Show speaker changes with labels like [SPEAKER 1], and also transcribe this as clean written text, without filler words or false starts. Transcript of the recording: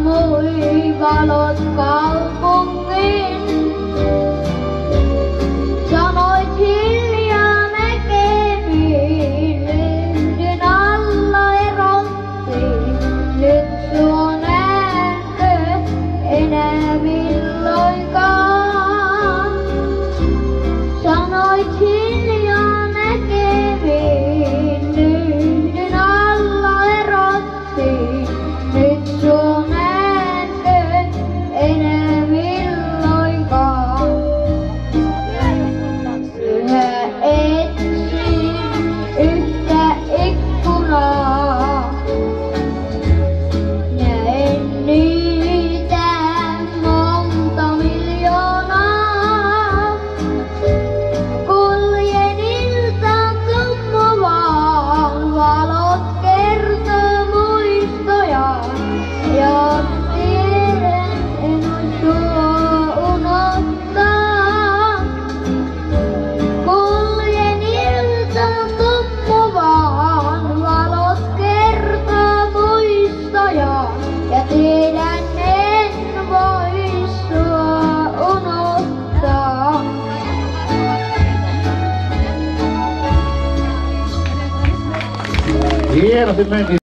[SPEAKER 1] sammui valot kaupungin. Sanoit hiljaa näkemiin, yhden alla erottiin. Nyt sua näenkö enää milloinkaan? Sanoit hiljaa näkemiin, yhden alla erottiin. Nyt sua näenkö enää milloinkaan? Yhä etsin yhtä ikkunaa. Näen niitä monta miljoonaa. Kuljen iltaan tummuvaan, valot kertoo muistojaan. Ja tiedän, en voi sua unohtaa. Kuljen iltaan tummuvaan, valot kertoo muistojaan. Ja tiedän, en voi sua unohtaa.
[SPEAKER 2] Hienosti meni.